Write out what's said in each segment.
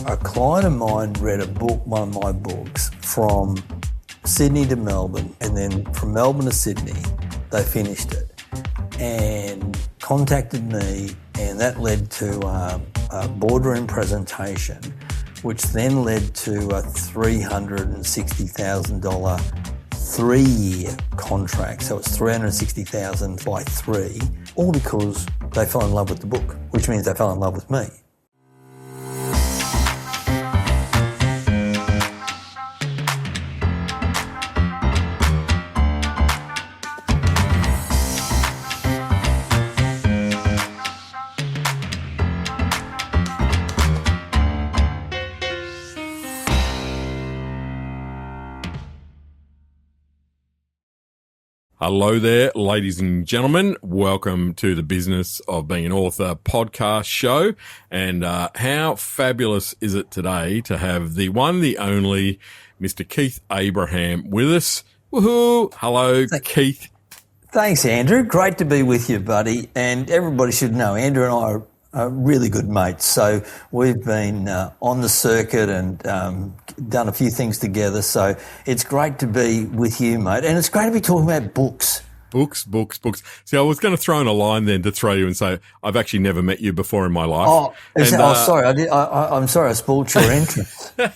A client of mine read a book, one of my books, from Sydney to Melbourne, and then from Melbourne to Sydney, they finished it and contacted me, and that led to a boardroom presentation, which then led to a $360,000 3-year contract. So it's $360,000 by 3, all because they fell in love with the book, which means they fell in love with me. Hello there, ladies and gentlemen. Welcome to the Business of Being an Author podcast show. And how fabulous is it today to have the one, the only, Mr. Keith Abraham with us. Woohoo! Hello, Keith. Thanks, Andrew. Great to be with you, buddy. And everybody should know, Andrew and I are really good mates. So we've been on the circuit and done a few things together. So it's great to be with you, mate. And it's great to be talking about books. Books. See, I was going to throw in a line then to throw you and say, I've actually never met you before in my life. Sorry. I'm sorry I spoiled your entrance. But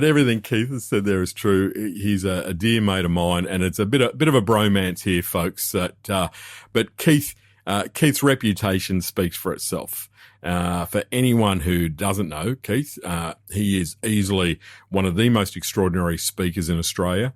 everything Keith has said there is true. He's a dear mate of mine, and it's a bit of a bromance here, folks. But Keith's reputation speaks for itself. For anyone who doesn't know Keith, he is easily one of the most extraordinary speakers in Australia.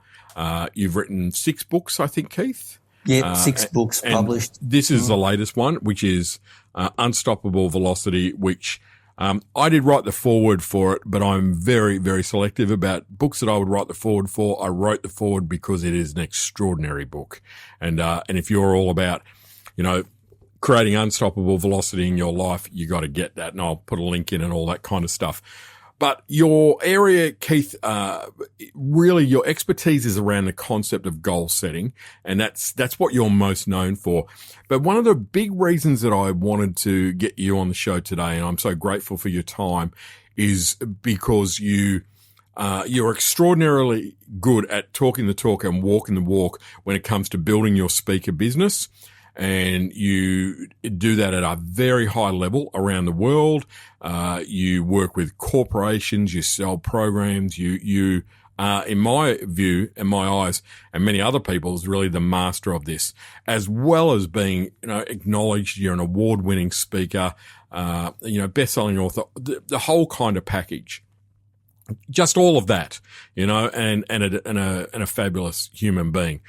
You've written 6 books, I think, Keith. Yeah, 6 books published. This is the latest one, which is Unstoppable Velocity, which I did write the foreword for it, but I'm very, very selective about books that I would write the foreword for. I wrote the foreword because it is an extraordinary book. And if you're all about, creating unstoppable velocity in your life, you got to get that. And I'll put a link in and all that kind of stuff. But your area, Keith, really your expertise is around the concept of goal setting. And that's what you're most known for. But one of the big reasons that I wanted to get you on the show today, and I'm so grateful for your time, is because you're extraordinarily good at talking the talk and walking the walk when it comes to building your speaker business. And you do that at a very high level around the world. You work with corporations, you sell programs, you are, in my view, in my eyes, and many other people's, really the master of this, as well as being, acknowledged. You're an award-winning speaker, best-selling author, the whole kind of package. Just all of that, and a fabulous human being.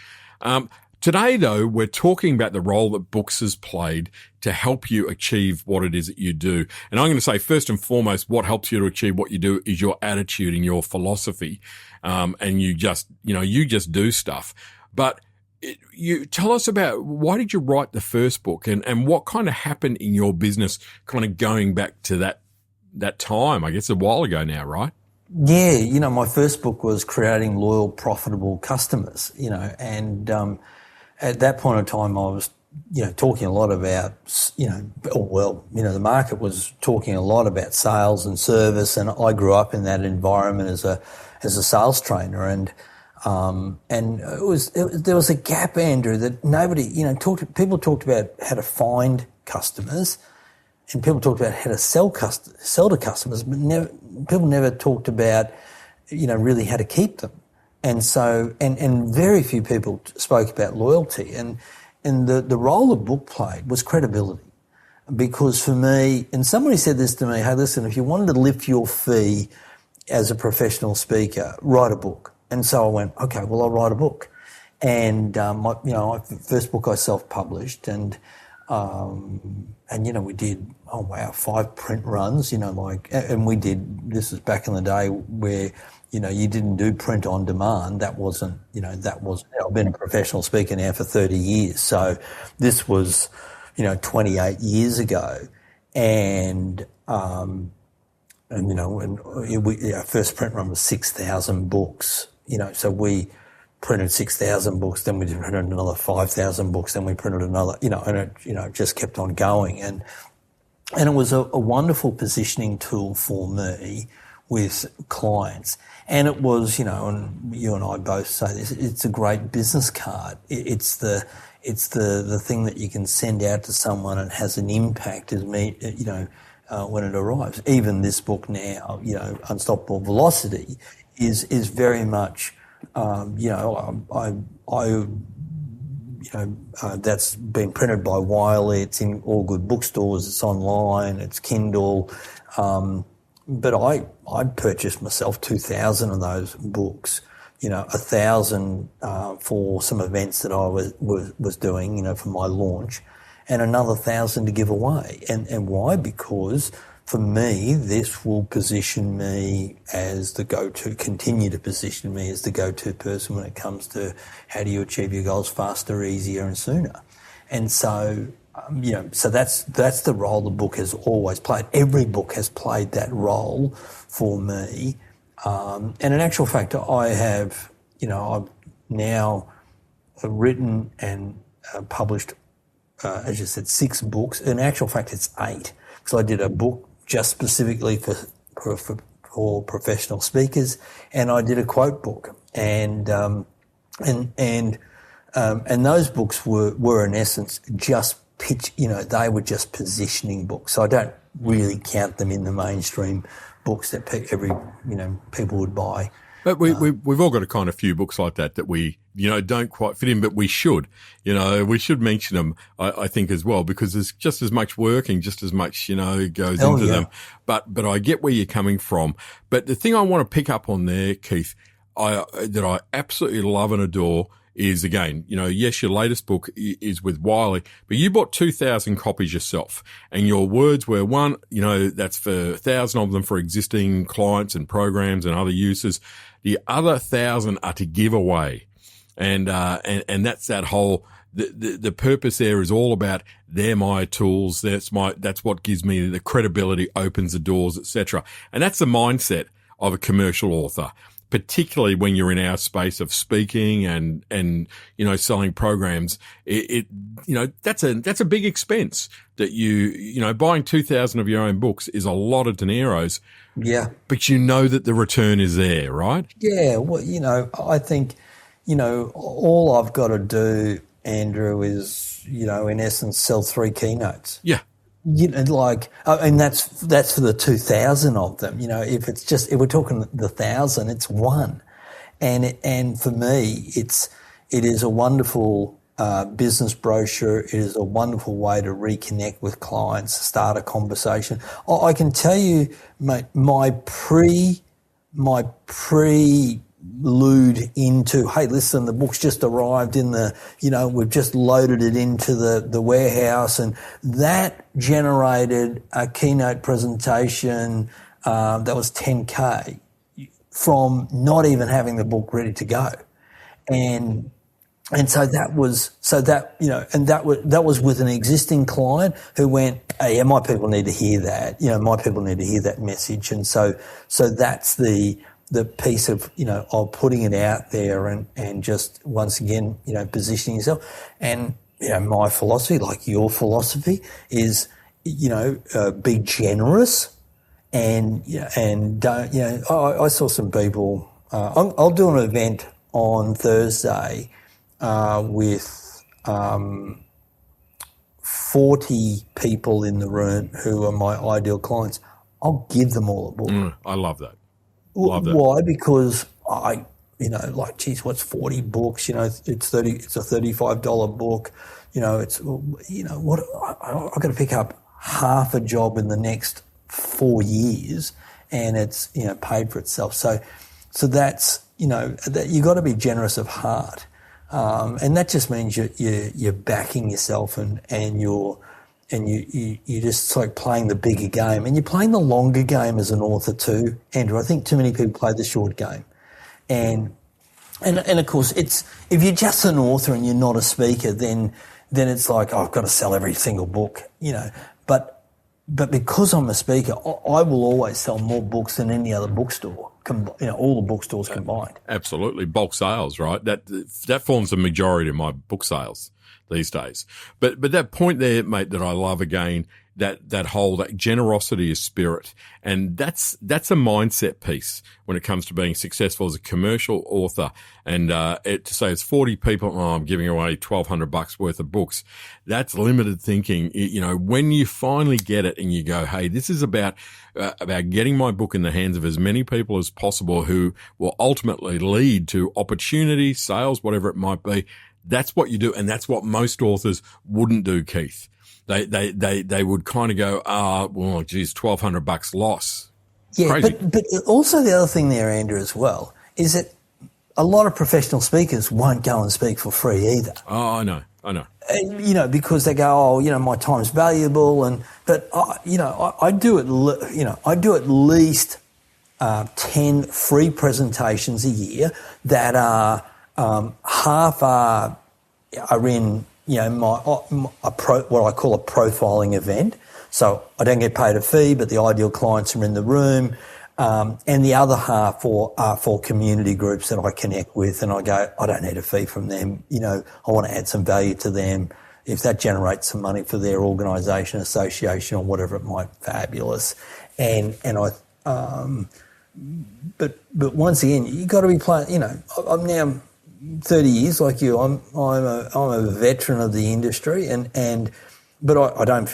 Today, though, we're talking about the role that books has played to help you achieve what it is that you do. And I'm going to say, first and foremost, what helps you to achieve what you do is your attitude and your philosophy. And you just do stuff. But you tell us about, why did you write the first book, and what kind of happened in your business kind of going back to that time, I guess a while ago now, right? Yeah, my first book was Creating Loyal, Profitable Customers, and at that point in time, I was, talking a lot about, the market was talking a lot about sales and service, and I grew up in that environment as a sales trainer, and there was a gap, Andrew, that nobody, people talked about how to find customers, and people talked about how to sell to customers, but people never talked about, really how to keep them. And so, and very few people spoke about loyalty, and the role a book played was credibility. Because for me, and somebody said this to me, hey, listen, if you wanted to lift your fee as a professional speaker, write a book. And so I went, okay, well, I'll write a book. And, my first book I self-published, and we did, 5 print runs, and we did, this was back in the day where, you didn't do print on demand. That wasn't, I've been a professional speaker now for 30 years. So this was, 28 years ago. And our first print run was 6,000 books, so we printed 6,000 books, then we printed another 5,000 books, then we printed another, and it just kept on going. And And it was a wonderful positioning tool for me with clients. And it was, and you and I both say this, it's a great business card. It's the thing that you can send out to someone and has an impact when it arrives. Even this book now, Unstoppable Velocity is very much, that's been printed by Wiley. It's in all good bookstores. It's online. It's Kindle. But I purchased myself 2,000 of those books. 1,000 for some events that I was doing. For my launch, and another 1,000 to give away. And why? Because for me, this will position me as the go-to, continue to position me as the go-to person when it comes to how do you achieve your goals faster, easier, and sooner. And so, so that's the role the book has always played. Every book has played that role for me. And in actual fact, I have, I've now written and published, as you said, 6 books. In actual fact, it's 8. So I did a book just specifically for professional speakers, and I did a quote book, and those books were in essence just pitch. They were just positioning books. So I don't really count them in the mainstream books that people would buy. But we've all got a kind of few books like that we, don't quite fit in, but we should. We should mention them, I think, as well, because there's just as much work and just as much, goes into them. But I get where you're coming from. But the thing I want to pick up on there, Keith, that I absolutely love and adore is, again, yes, your latest book is with Wiley, but you bought 2,000 copies yourself, and your words were, one, that's for 1,000 of them for existing clients and programs and other uses. The other 1,000 are to give away. And that's that whole, the purpose there is all about they're my tools. That's what gives me the credibility, opens the doors, etc. And that's the mindset of a commercial author, particularly when you're in our space of speaking and selling programs. That's a big expense that buying 2,000 of your own books is a lot of dineros. Yeah. But that the return is there, right? Yeah. Well, I think, all I've got to do, Andrew, is, in essence, sell 3 keynotes. Yeah. And that's for the 2,000 of them. If we're talking the 1,000, it's one. And for me, it is a wonderful business brochure. It is a wonderful way to reconnect with clients, start a conversation. I can tell you, mate, my prelude into, hey, listen, the book's just arrived we've just loaded it into the warehouse, and that generated a keynote presentation that was 10K from not even having the book ready to go. And so that was with an existing client who went, hey, yeah, my people need to hear that. My people need to hear that message. And so that's the piece of, of putting it out there and just once again, positioning yourself. And, my philosophy, like your philosophy, is, be generous and don't, I saw some people, I'll do an event on Thursday with 40 people in the room who are my ideal clients. I'll give them all a book. I love that. Why? Because geez, what's 40 books? It's a $35 book. I've got to pick up half a job in the next 4 years, and it's paid for itself. So that's that you got to be generous of heart, and that just means you're backing yourself and you're just like playing the bigger game, and you're playing the longer game as an author too, Andrew. I think too many people play the short game, and of course it's, if you're just an author and you're not a speaker, then it's like, oh, I've got to sell every single book, But because I'm a speaker, I will always sell more books than any other bookstore, all the bookstores combined. Absolutely, bulk sales, right? That forms the majority of my book sales these days. But that point there, mate, that I love again that generosity of spirit. And that's a mindset piece when it comes to being successful as a commercial author. And, to say it's 40 people, I'm giving away $1,200 worth of books. That's limited thinking. When you finally get it and you go, hey, this is about getting my book in the hands of as many people as possible who will ultimately lead to opportunity, sales, whatever it might be. That's what you do. And that's what most authors wouldn't do, Keith. They would kind of go, well, geez, $1,200 loss. Yeah, crazy. But also the other thing there, Andrew, as well, is that a lot of professional speakers won't go and speak for free either. Oh, I know. Because they go, my time's valuable, but I do at least 10 free presentations a year that are half are in what I call a profiling event. So I don't get paid a fee, but the ideal clients are in the room. And the other half are for community groups that I connect with, and I go, I don't need a fee from them. I want to add some value to them. If that generates some money for their organisation, association, or whatever it might, fabulous. And but once again, you got to be playing. I'm now 30 years like you. I'm a veteran of the industry, but I don't.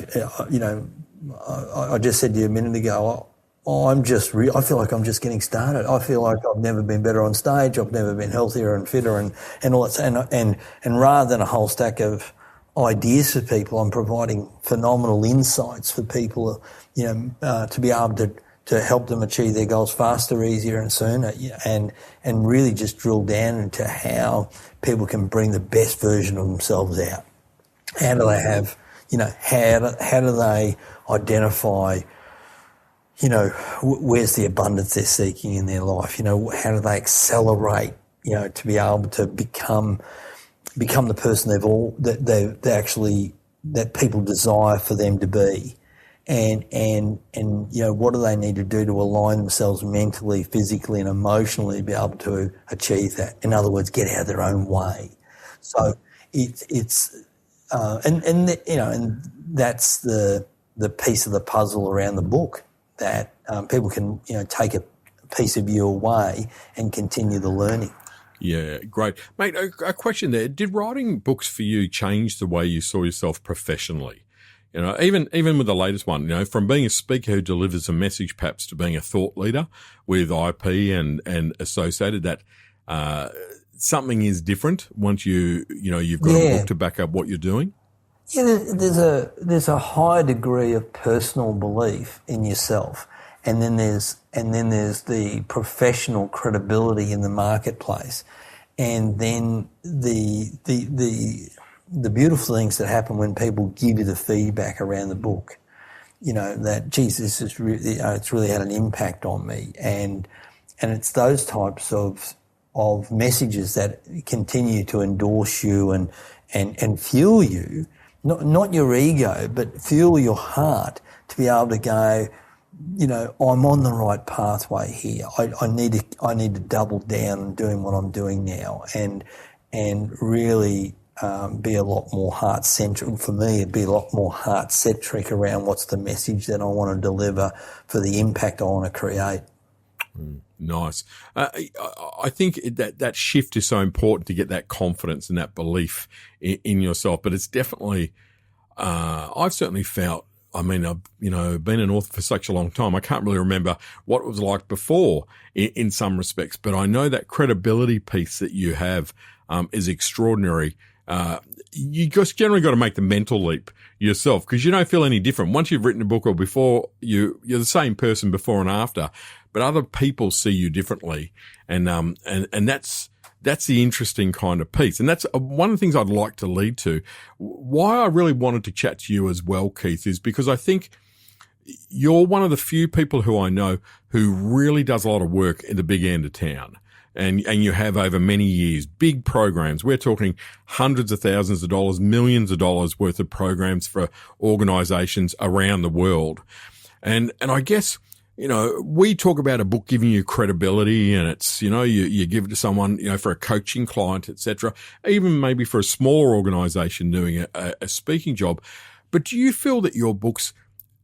I just said to you a minute ago. I feel like I'm just getting started. I feel like I've never been better on stage. I've never been healthier and fitter and all that. And rather than a whole stack of ideas for people, I'm providing phenomenal insights for people, to be able to help them achieve their goals faster, easier and sooner, and really just drill down into how people can bring the best version of themselves out. How do they have, how do they identify, where's the abundance they're seeking in their life? How do they accelerate, to be able to become the person that people desire for them to be, and what do they need to do to align themselves mentally, physically, and emotionally to be able to achieve that? In other words, get out of their own way. So and that's the piece of the puzzle around the book, that people can take a piece of you away and continue the learning. Yeah, great. Mate, a question there. Did writing books for you change the way you saw yourself professionally? Even with the latest one, from being a speaker who delivers a message perhaps to being a thought leader with IP and associated, that something is different once you've got a book to back up what you're doing? Yeah, there's a high degree of personal belief in yourself, and then there's the professional credibility in the marketplace, and then the beautiful things that happen when people give you the feedback around the book. That geez, this is really it's really had an impact on me, and it's those types of messages that continue to endorse you and fuel you. Not your ego, but fuel your heart to be able to go, I'm on the right pathway here. I need to double down on doing what I'm doing now, and really be a lot more heart-centric. For me, it'd be a lot more heart-centric around what's the message that I want to deliver for the impact I want to create. Nice. I think that shift is so important to get that confidence and that belief in yourself. But it's definitely, I've certainly felt, I've been an author for such a long time. I can't really remember what it was like before in some respects, but I know that credibility piece that you have is extraordinary. You just generally got to make the mental leap yourself, because you don't feel any different. Once you've written a book or before, you're the same person before and after, but other people see you differently. And that's the interesting kind of piece. And that's one of the things I'd like to lead to. Why I really wanted to chat to you as well, Keith, is because I think you're one of the few people who I know who really does a lot of work in the big end of town. And you have over many years, big programs. We're talking hundreds of thousands of dollars, millions of dollars worth of programs for organizations around the world. And I guess, we talk about a book giving you credibility, and it's, you give it to someone, for a coaching client, etc., even maybe for a smaller organization doing a speaking job. But do you feel that your books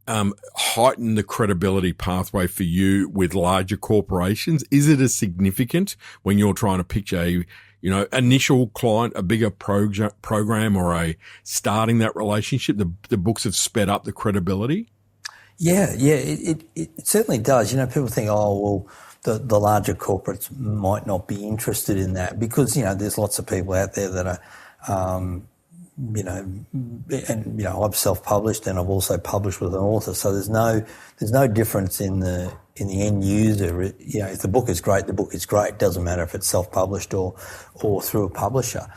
heighten the credibility pathway for you with larger corporations? Is it as significant when you're trying to pitch a, initial client, a bigger program or a starting that relationship? The books have sped up the credibility? Yeah, it certainly does. People think, the larger corporates might not be interested in that because, there's lots of people out there that are, I've self-published and I've also published with an author. So there's no difference in the end user. If the book is great, the book is great. It doesn't matter if it's self-published or through a publisher.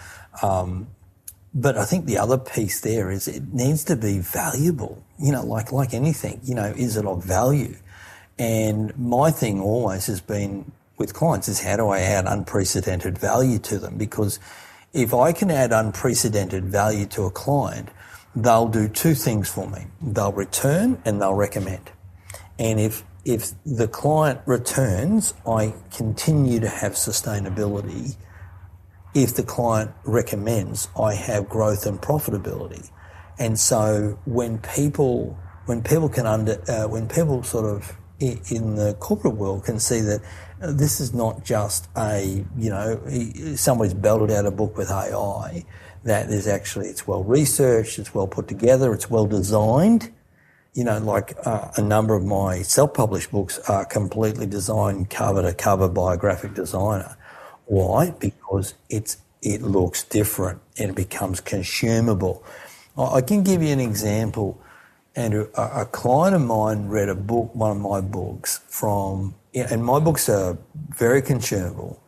But I think the other piece there is it needs to be valuable, like anything, is it of value? And my thing always has been with clients is how do I add unprecedented value to them? Because if I can add unprecedented value to a client, they'll do two things for me. They'll return and they'll recommend. And if the client returns, I continue to have sustainability. If the client recommends, I have growth and profitability. And so when people sort of in the corporate world can see that this is not just somebody's belted out a book with AI, that there's actually, it's well researched, it's well put together, it's well designed. A number of my self-published books are completely designed cover to cover by a graphic designer. Why? Because it looks different and it becomes consumable. I can give you an example. Andrew, a client of mine read one of my books and my books are very consumable,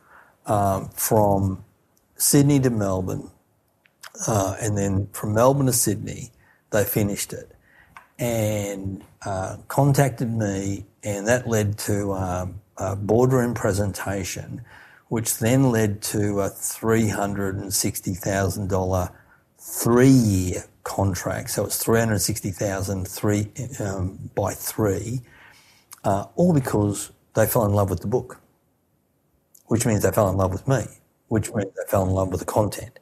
from Sydney to Melbourne, and then from Melbourne to Sydney, they finished it and contacted me, and that led to a boardroom presentation, which then led to a $360,000 3-year contract. So it's $360,000 by 3, all because they fell in love with the book, which means they fell in love with me, which means they fell in love with the content.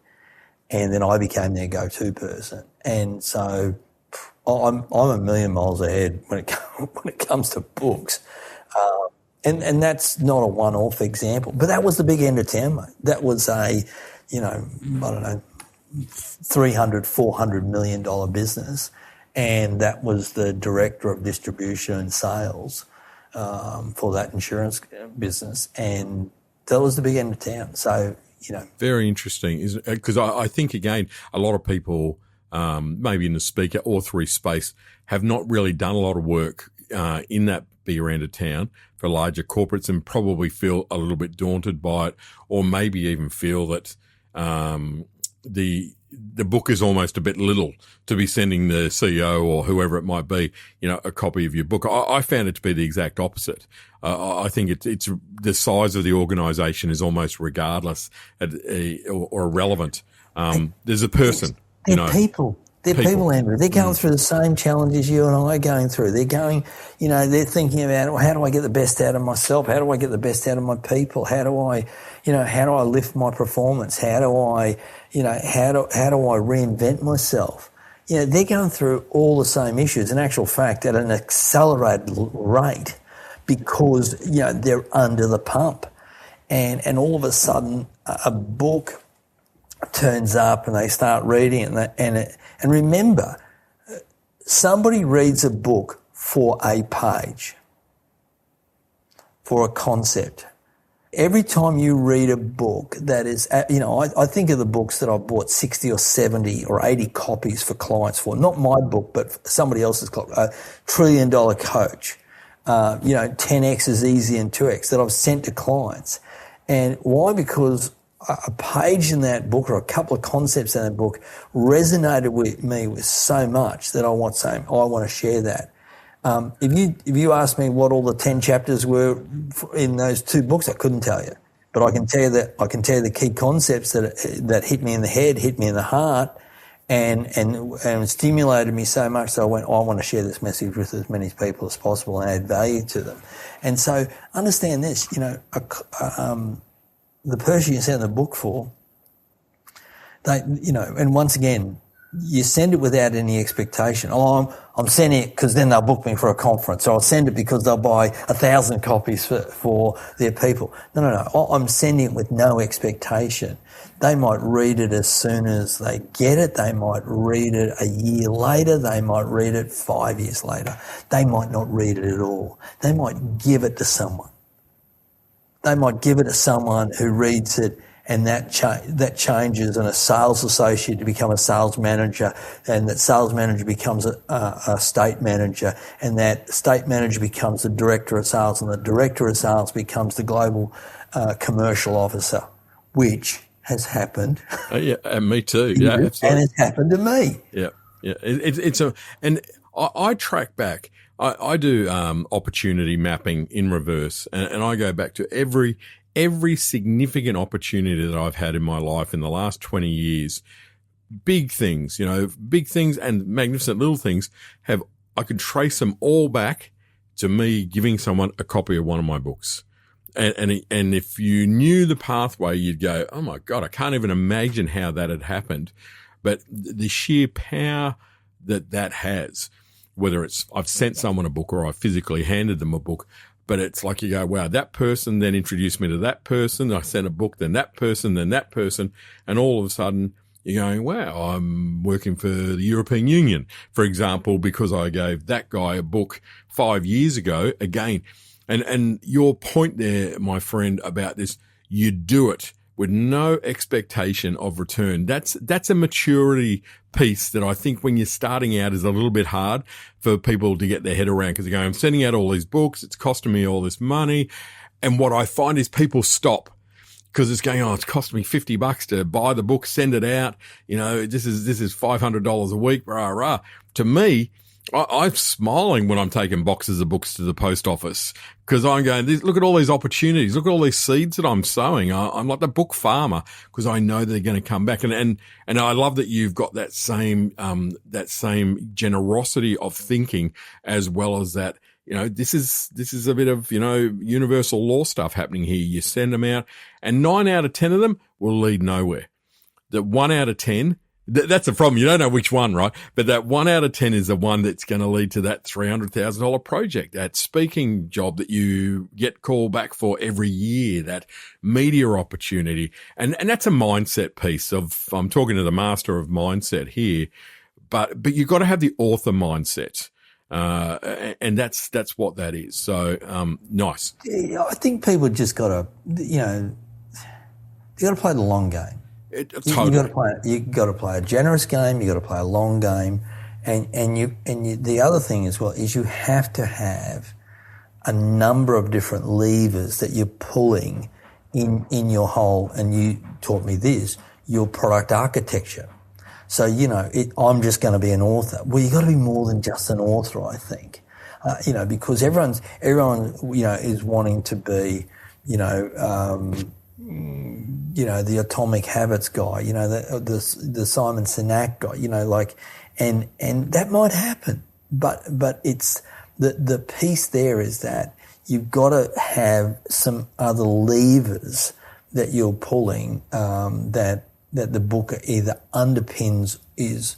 And then I became their go-to person. And so I'm a million miles ahead when it comes to books. And that's not a one-off example, but that was the big end of town, mate. That was a, $300, $400 million business. And that was the director of distribution and sales for that insurance business. And that was the big end of town. So, Very interesting, isn't it? Because I think, again, a lot of people, maybe in the speaker or space, have not really done a lot of work in that bigger end of town for larger corporates and probably feel a little bit daunted by it, or maybe even feel that the book is almost a bit little to be sending the CEO or whoever it might be, a copy of your book. I found it to be the exact opposite. I think it's the size of the organisation is almost regardless or irrelevant. There's a person. They're people. They're people, Andrew. They're going through the same challenges you and I are going through. They're going, they're thinking about, how do I get the best out of myself? How do I get the best out of my people? How do I lift my performance? How do I reinvent myself? They're going through all the same issues. In actual fact, at an accelerated rate, because they're under the pump, and all of a sudden a book turns up and they start reading it, and remember, somebody reads a book for a page, for a concept. Every time you read a book that is, I think of the books that I've bought 60 or 70 or 80 copies for clients for, not my book, but somebody else's copy, a $1 trillion coach, 10X is easy and 2X that I've sent to clients. And why? Because a page in that book or a couple of concepts in that book resonated with me with so much that I want to share that. If you asked me what all the 10 chapters were in those 2 books, I couldn't tell you. But I can tell you the key concepts that hit me in the head, hit me in the heart, and stimulated me so much that I want to share this message with as many people as possible and add value to them. And so understand this, the person you send the book for, and once again, you send it without any expectation. Oh, I'm sending it because then they'll book me for a conference, or I'll send it because they'll buy 1,000 copies for their people. No. I'm sending it with no expectation. They might read it as soon as they get it. They might read it a year later. They might read it 5 years later. They might not read it at all. They might give it to someone. They might give it to someone who reads it, and that changes, and a sales associate to become a sales manager, and that sales manager becomes a state manager, and that state manager becomes the director of sales, and the director of sales becomes the global commercial officer, which has happened. Yeah, and me too. Yeah, absolutely. And it's happened to me. Yeah. And I track back. I do opportunity mapping in reverse, and I go back to every significant opportunity that I've had in my life in the last 20 years. Big things and magnificent little things I can trace them all back to me giving someone a copy of one of my books. And if you knew the pathway, you'd go, oh my God, I can't even imagine how that had happened. But the sheer power that has, whether it's I've sent someone a book or I've physically handed them a book, but it's like you go, wow, that person then introduced me to that person. I sent a book, then that person, and all of a sudden you're going, wow, I'm working for the European Union, for example, because I gave that guy a book 5 years ago again. And your point there, my friend, about this, you do it with no expectation of return. That's a maturity piece that I think when you're starting out is a little bit hard for people to get their head around, because they're going, I'm sending out all these books, it's costing me all this money. And what I find is people stop because it's going, oh, it's cost me $50 to buy the book, send it out. This is $500 a week, rah, rah. To me, I'm smiling when I'm taking boxes of books to the post office, because I'm going, look at all these opportunities. Look at all these seeds that I'm sowing. I'm like the book farmer, because I know they're going to come back. And I love that you've got that same generosity of thinking, as well as that, this is a bit of, universal law stuff happening here. You send them out and 9 out of 10 of them will lead nowhere. That 1 out of 10, that's the problem. You don't know which one, right? But that 1 out of 10 is the one that's going to lead to that $300,000 project, that speaking job that you get called back for every year, that media opportunity. And that's a mindset piece I'm talking to the master of mindset here, but you've got to have the author mindset. And that's what that is. So, nice. Yeah, I think people just got to, you got to play the long game. Totally. You got to play a generous game. You got to play a long game, and the other thing as well is you have to have a number of different levers that you're pulling in your whole. And you taught me this, your product architecture. So I'm just going to be an author. Well, you got to be more than just an author, I think. Because everyone is wanting to be, the Atomic Habits guy, the Simon Sinek guy, and that might happen, but it's the piece there is that you've got to have some other levers that you're pulling, that the book either underpins is,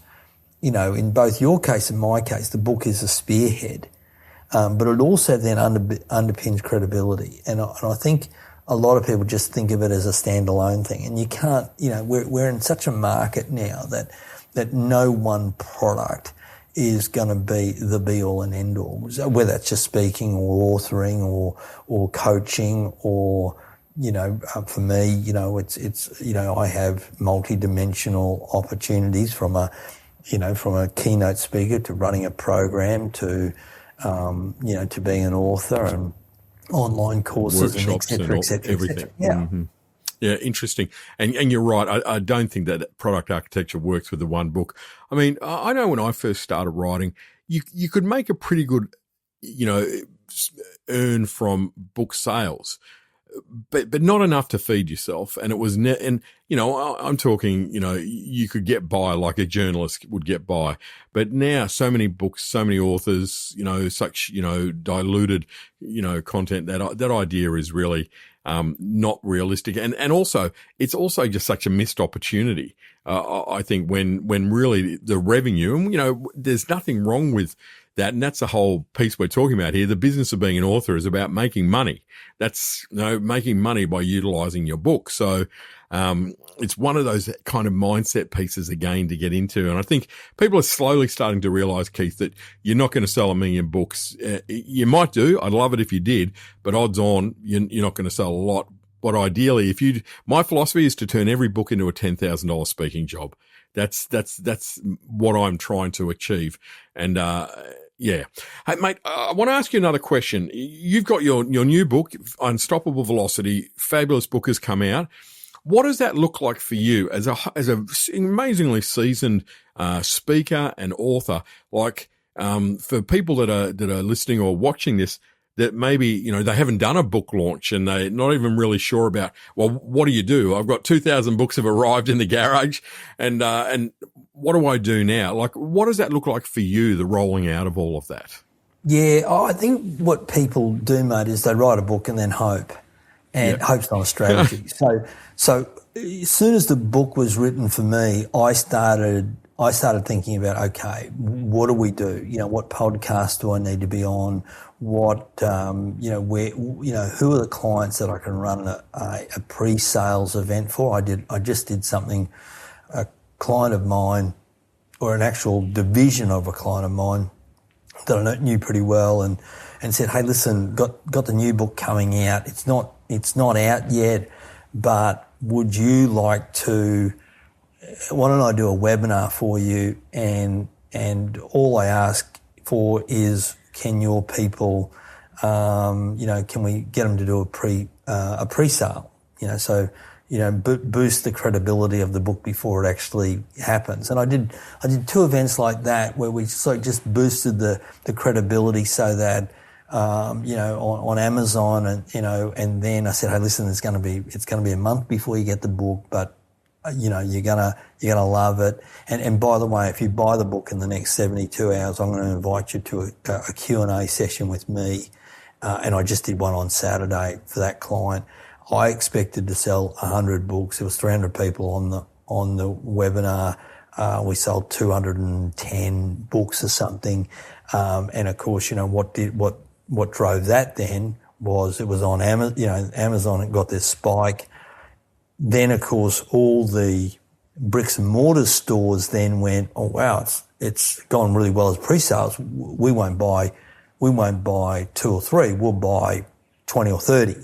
in both your case and my case, the book is a spearhead, but it also then underpins credibility, and I think a lot of people just think of it as a standalone thing, and you can't. We're in such a market now that no one product is going to be the be all and end all, whether it's just speaking or authoring or coaching or for me, it's I have multi-dimensional opportunities from a keynote speaker to running a program to to being an author and online courses, workshops, and et cetera, everything. Yeah. Mm-hmm. Yeah, interesting. And you're right. I don't think that product architecture works with the one book. I mean, I know when I first started writing, you could make a pretty good, earn from book sales. but not enough to feed yourself. And it was, and you know, I'm talking, you know, you could get by like a journalist would get by, but now so many books, so many authors, you know, such, you know, diluted, you know, content, that idea is really, not realistic. And also, it's also just such a missed opportunity. I think when really the revenue, and, you know, there's nothing wrong with that. And that's the whole piece we're talking about here. The business of being an author is about making money. That's, you know, making money by utilizing your book. So, it's one of those kind of mindset pieces again to get into. And I think people are slowly starting to realize, Keith, that you're not going to sell 1 million books. You might do. I'd love it if you did, but odds on you're not going to sell a lot. But ideally, my philosophy is to turn every book into a $10,000 speaking job. That's what I'm trying to achieve. And, yeah. Hey, mate, I want to ask you another question. You've got your new book, Unstoppable Velocity. Fabulous book has come out. What does that look like for you as a amazingly seasoned speaker and author? Like, for people that are listening or watching this, that maybe, you know, they haven't done a book launch and they're not even really sure about, well, what do you do? I've got 2,000 books have arrived in the garage, and what do I do now? Like, what does that look like for you, the rolling out of all of that? Yeah, I think what people do, mate, is they write a book and then hope. And hope's not a strategy. So as soon as the book was written for me, I started thinking about, okay, what do we do? You know, what podcast do I need to be on? What, you know, where, you know, who are the clients that I can run a pre-sales event for? I just did something, a client of mine, or an actual division of a client of mine that I knew pretty well, and said, hey, listen, got the new book coming out. It's not out yet, but would you like to, why don't I do a webinar for you? And all I ask for is, can your people, you know, can we get them to do a pre-sale? You know, so, you know, boost the credibility of the book before it actually happens. And I did 2 events like that where we just boosted the credibility so that, you know, on Amazon, and, you know, and then I said, hey, listen, it's going to be a month before you get the book, but, you know, you're going to love it. And by the way, if you buy the book in the next 72 hours, I'm going to invite you to a Q&A session with me. And I just did one on Saturday for that client. I expected to sell 100 books. There was 300 people on the webinar. We sold 210 books or something. And of course, you know, what drove that then was it was on Amazon, you know, Amazon, it got this spike. Then, of course, all the bricks and mortar stores then went, oh, wow, it's gone really well as pre-sales. We won't buy 2 or 3. We'll buy 20 or 30,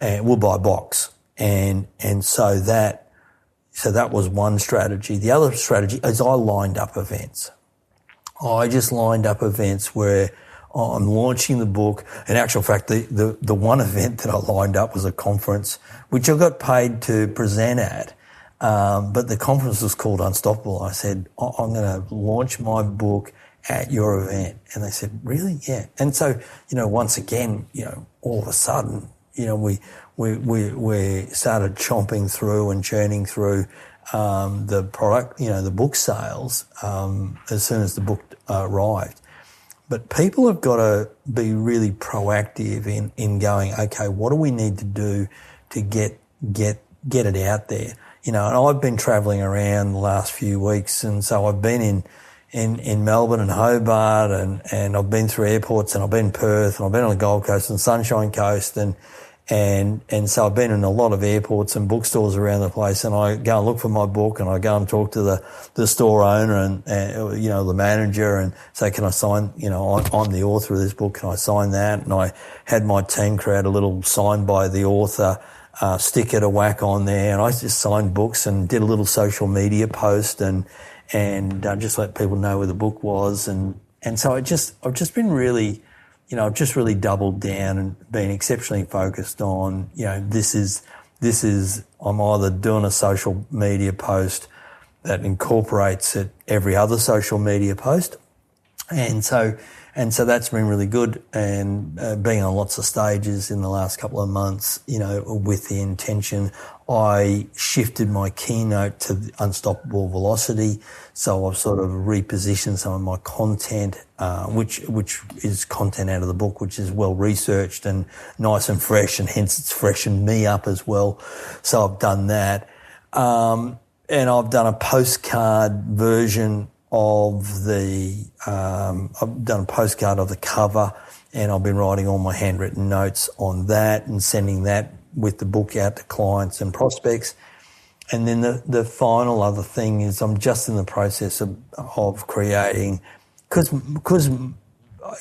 and we'll buy a box. And so that was one strategy. The other strategy is I lined up events. I just lined up events where I'm launching the book. In actual fact, the one event that I lined up was a conference, which I got paid to present at. But the conference was called Unstoppable. I said, I'm going to launch my book at your event. And they said, really? Yeah. And so, you know, once again, you know, all of a sudden, you know, we started chomping through and churning through, the product, you know, the book sales, as soon as the book arrived. But people have got to be really proactive in going, okay, what do we need to do to get it out there? You know, and I've been travelling around the last few weeks, and so I've been in Melbourne and Hobart, and I've been through airports, and I've been in Perth, and I've been on the Gold Coast and Sunshine Coast, and so I've been in a lot of airports and bookstores around the place, and I go and look for my book, and I go and talk to the store owner and you know, the manager, and say, can I sign, you know, I'm the author of this book, can I sign that? And I had my team create a little sign by the author sticker to whack on there, and I just signed books and did a little social media post and just let people know where the book was, and so I've just been really, you know, I've just really doubled down and been exceptionally focused on, you know, this is, I'm either doing a social media post that incorporates every other social media post. And so And so that's been really good, and being on lots of stages in the last couple of months, with the intention. I shifted my keynote to unstoppable velocity, so I've sort of repositioned some of my content, which is content out of the book, which is well researched and nice and fresh, and hence it's freshened me up as well. So I've done that, and I've done a postcard version of the I've done a postcard of the cover, and I've been writing all my handwritten notes on that and sending that with the book out to clients and prospects. And then the final other thing is I'm just in the process of creating, because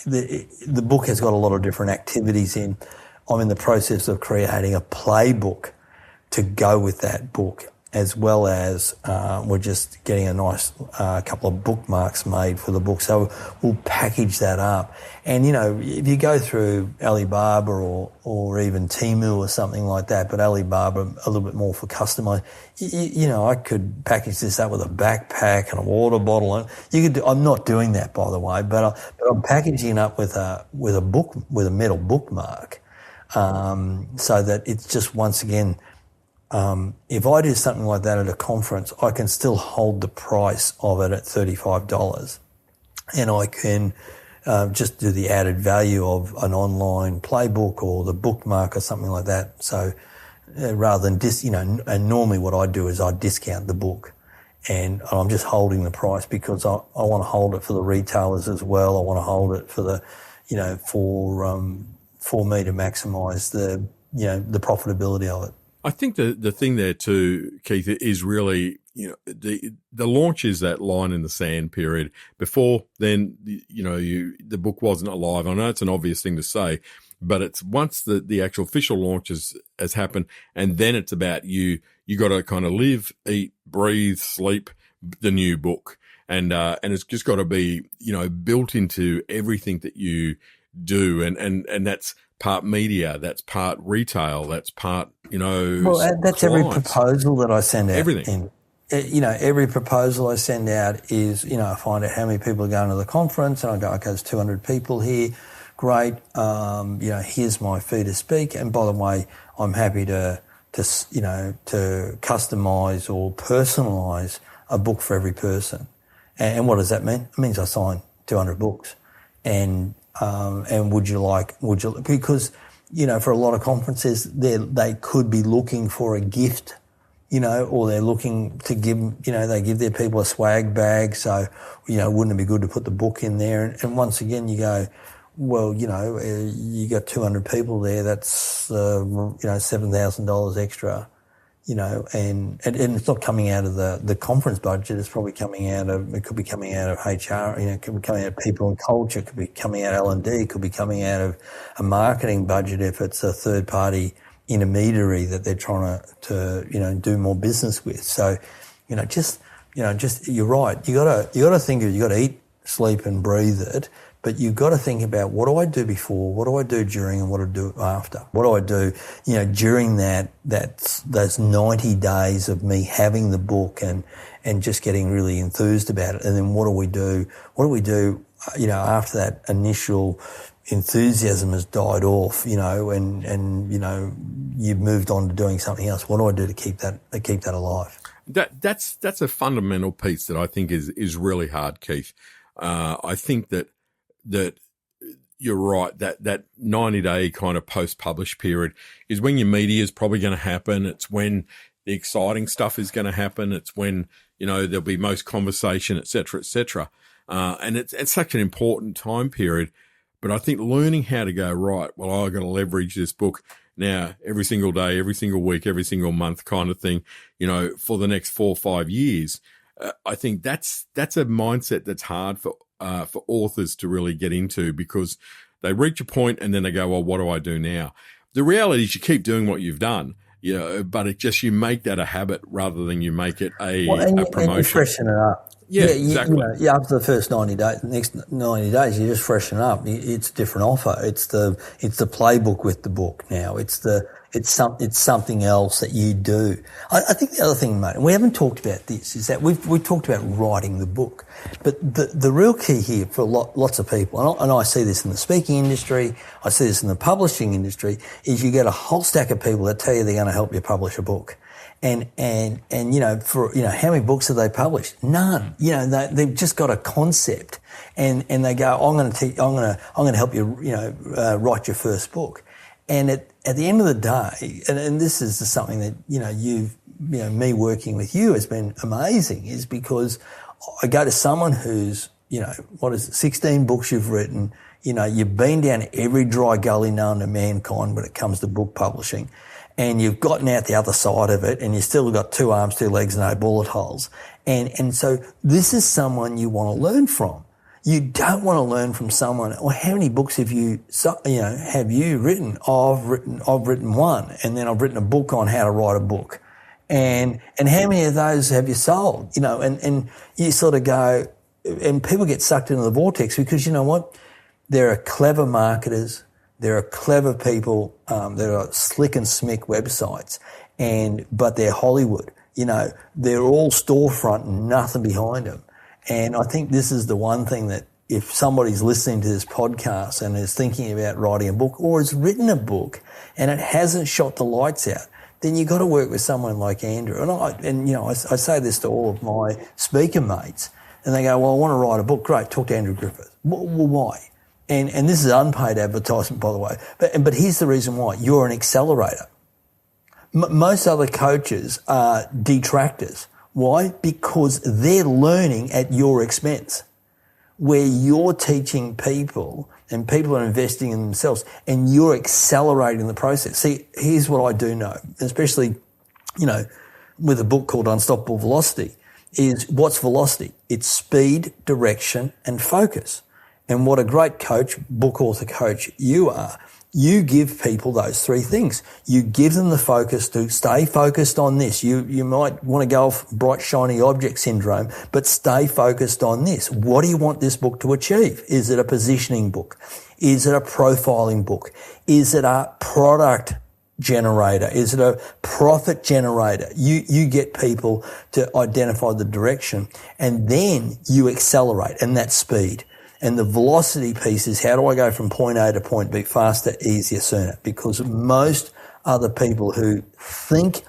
the book has got a lot of different activities in. I'm in the process of creating a playbook to go with that book, as well as we're just getting a nice couple of bookmarks made for the book. So we'll package that up. And, if you go through Alibaba or even Temu or something like that, but Alibaba a little bit more for customized, I could package this up with a backpack and a water bottle. And I'm not doing that, by the way, but I'm packaging it up with a metal bookmark, so that it's just, once again, if I do something like that at a conference, I can still hold the price of it at $35, and I can just do the added value of an online playbook or the bookmark or something like that. So rather than and normally what I do is I discount the book, and I'm just holding the price because I want to hold it for the retailers as well. I want to hold it for the, for me to maximise the profitability of it. I think the thing there too, Keith, is really, the launch is that line in the sand period. Before then, the book wasn't alive. I know it's an obvious thing to say, but it's once the actual official launch has happened, and then it's about you got to kind of live, eat, breathe, sleep the new book. And it's just got to be, built into everything that you do. And that's part media, that's part retail, that's part, Well, that's clients. Every proposal that I send out. Everything. Every proposal I send out is, I find out how many people are going to the conference, and I go, okay, there's 200 people here. Great. Here's my fee to speak. And by the way, I'm happy to customize or personalize a book for every person. And what does that mean? It means I sign 200 books. And because, for a lot of conferences, they could be looking for a gift, or they're looking to give, they give their people a swag bag. So, wouldn't it be good to put the book in there? And once again, you go, well, you got 200 people there. That's, $7,000 extra, and it's not coming out of the conference budget. It's probably it could be coming out of HR, it could be coming out of people and culture, it could be coming out of L&D, it could be coming out of a marketing budget if it's a third party intermediary that they're trying to do more business with. So, just you're right. You gotta think of it. You gotta eat, sleep and breathe it. But you've got to think about, what do I do before, what do I do during, and what do I do after? What do I do, during those 90 days of me having the book and just getting really enthused about it? And then what do we do? After that initial enthusiasm has died off, and you've moved on to doing something else. What do I do to keep that alive? That's a fundamental piece that I think is really hard, Keith. I think that you're right, that 90-day kind of post-publish period is when your media is probably going to happen. It's when the exciting stuff is going to happen. It's when, there'll be most conversation, et cetera, et cetera. And it's such an important time period. But I think learning how to go, right, well, I've got to leverage this book now every single day, every single week, every single month kind of thing, for the next 4 or 5 years. I think that's a mindset that's hard for authors to really get into, because they reach a point and then they go, well, what do I do now? The reality is you keep doing what you've done, but you make that a habit rather than you make it a promotion. And you freshen it up. Yeah, exactly. After the first 90 days, the next 90 days, you just freshen it up. It's a different offer. It's the playbook with the book now. It's the It's something else that you do. I think the other thing, mate, and we haven't talked about this, is that we've talked about writing the book, but the real key here for lots of people, and I see this in the speaking industry, I see this in the publishing industry, is you get a whole stack of people that tell you they're going to help you publish a book. And how many books have they published? None. They've just got a concept, and they go, I'm going to help you, write your first book. And at the end of the day, and this is something that, me working with you has been amazing, is because I go to someone who's, 16 books you've written, you've been down every dry gully known to mankind when it comes to book publishing, and you've gotten out the other side of it, and you've still got 2 arms, 2 legs, no bullet holes. And so this is someone you want to learn from. You don't want to learn from someone, well, how many books have you written? I've written one, and then I've written a book on how to write a book. And how many of those have you sold? And you sort of go, and people get sucked into the vortex because you know what? There are clever marketers, there are clever people, there are slick and smick websites, but they're Hollywood. They're all storefront and nothing behind them. And I think this is the one thing that if somebody's listening to this podcast and is thinking about writing a book or has written a book and it hasn't shot the lights out, then you've got to work with someone like Andrew. And I say this to all of my speaker mates, and they go, well, I want to write a book. Great, talk to Andrew Griffith. Well, why? And this is unpaid advertisement, by the way. But here's the reason why. You're an accelerator. Most other coaches are detractors. Why? Because they're learning at your expense, where you're teaching people and people are investing in themselves and you're accelerating the process. See, here's what I do know, especially, with a book called Unstoppable Velocity, is what's velocity? It's speed, direction, and focus. And what a great coach, book author coach you are, you give people those 3 things. You give them the focus to stay focused on this. You might want to go off bright, shiny object syndrome, but stay focused on this. What do you want this book to achieve? Is it a positioning book? Is it a profiling book? Is it a product generator? Is it a profit generator? You get people to identify the direction, and then you accelerate, and that's speed. And the velocity piece is, how do I go from point A to point B faster, easier, sooner? Because most other people who think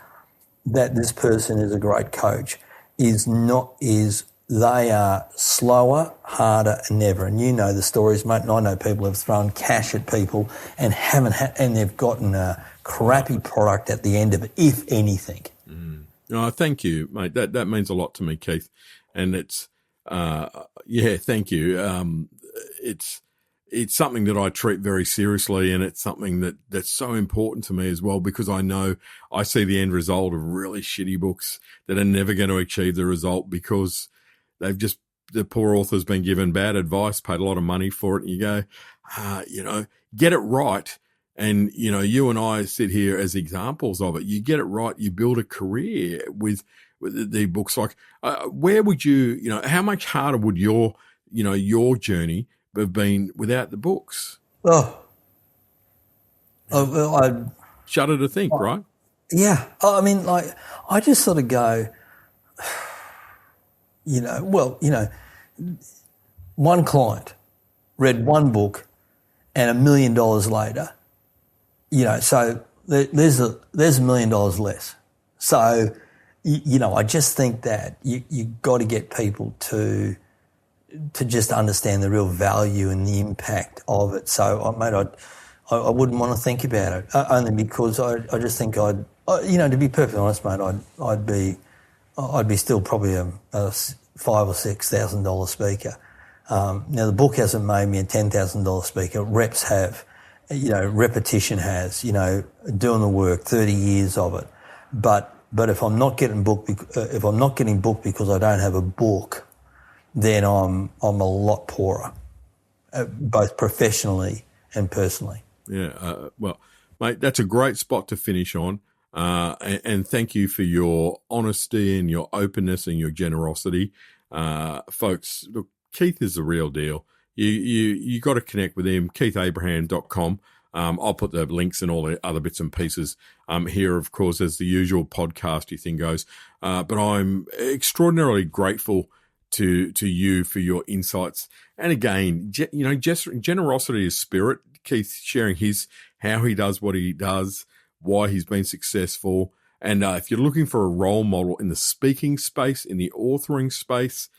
that this person is a great coach they are slower, harder, and never. And you know the stories, mate, and I know people have thrown cash at people and and they've gotten a crappy product at the end of it, if anything. No, thank you, mate. That means a lot to me, Keith. And it's, thank you. It's something that I treat very seriously, and it's something that's so important to me as well, because I know I see the end result of really shitty books that are never going to achieve the result because the poor author's been given bad advice, paid a lot of money for it, and you go, get it right. And, you and I sit here as examples of it. You get it right, you build a career with the books. Like, where would you, how much harder would your journey have been without the books? I shudder to think, right? Yeah. I mean, I just sort of go, one client read one book and $1 million later, so there's $1 million less. So, I just think that you got to get people to just understand the real value and the impact of it. So, mate, I wouldn't want to think about it, only because I just think to be perfectly honest, mate, I'd be still probably a $5,000 or $6,000 speaker. Now the book hasn't made me a $10,000 speaker. Reps have, repetition has, doing the work, 30 years of it. But if I'm not getting booked, because I don't have a book, then I'm a lot poorer, both professionally and personally. Yeah, well, mate, that's a great spot to finish on. And thank you for your honesty and your openness and your generosity. Folks, look, Keith is the real deal. You got to connect with him, keithabraham.com. I'll put the links and all the other bits and pieces here, of course, as the usual podcasty thing goes. But I'm extraordinarily grateful to you for your insights. And again, generosity is spirit. Keith sharing how he does what he does, why he's been successful. And if you're looking for a role model in the speaking space, in the authoring space,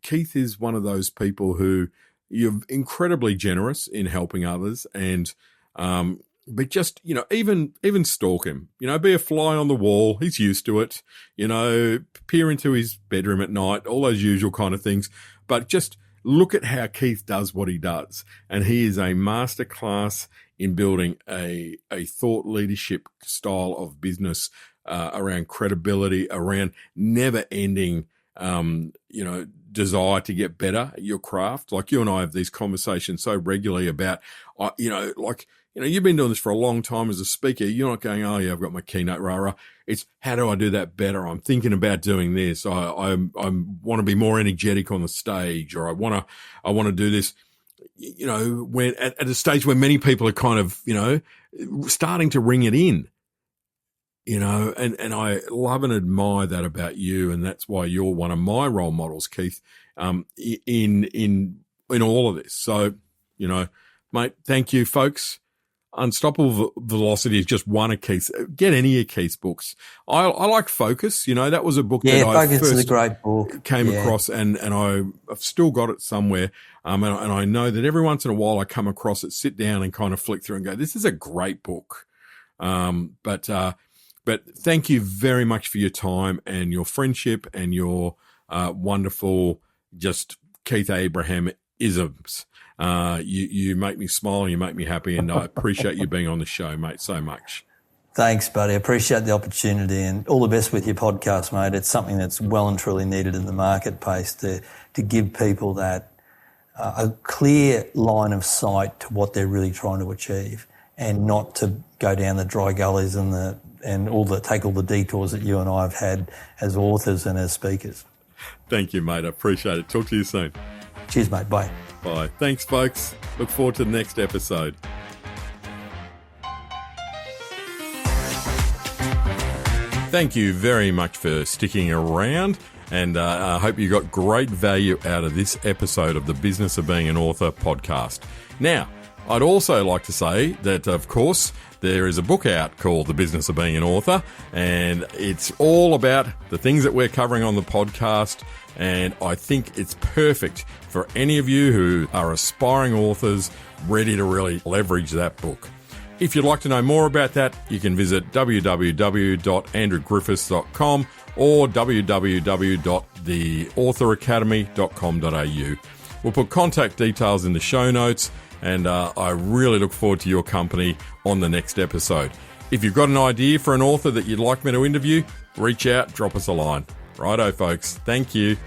Keith is one of those people who you're incredibly generous in helping others. And, but just, even stalk him, be a fly on the wall. He's used to it, peer into his bedroom at night, all those usual kind of things. But just look at how Keith does what he does. And he is a masterclass in building a thought leadership style of business, around credibility, around never ending, desire to get better at your craft. Like you and I have these conversations so regularly about, you've been doing this for a long time as a speaker. You're not going, oh yeah, I've got my keynote, rah. It's how do I do that better? I'm thinking about doing this. I want to be more energetic on the stage, or I want to do this, when at a stage where many people are kind of, starting to ring it in. And I love and admire that about you, and that's why you're one of my role models, Keith, in all of this. So, mate, thank you, folks. Unstoppable Velocity is just one of Keith's. Get any of Keith's books. I like Focus. that was a book that I Focus first is a great book. Came across, and I've still got it somewhere. And I know that every once in a while I come across it, sit down and kind of flick through and go, this is a great book. But thank you very much for your time and your friendship and your wonderful, just Keith Abraham-isms. You make me smile and you make me happy, and I appreciate you being on the show, mate, so much. Thanks, buddy. I appreciate the opportunity, and all the best with your podcast, mate. It's something that's well and truly needed in the marketplace to give people that a clear line of sight to what they're really trying to achieve, and not to go down the dry gullies and take all the detours that you and I have had as authors and as speakers. Thank you, mate. I appreciate it. Talk to you soon. Cheers, mate. Bye. Bye. Thanks, folks. Look forward to the next episode. Thank you very much for sticking around, and I hope you got great value out of this episode of the Business of Being an Author podcast. Now, I'd also like to say that, of course, there is a book out called The Business of Being an Author, and it's all about the things that we're covering on the podcast, and I think it's perfect for any of you who are aspiring authors ready to really leverage that book. If you'd like to know more about that, you can visit www.andrewgriffiths.com or www.theauthoracademy.com.au. We'll put contact details in the show notes, and I really look forward to your company on the next episode. If you've got an idea for an author that you'd like me to interview, reach out, drop us a line. Righto, folks. Thank you.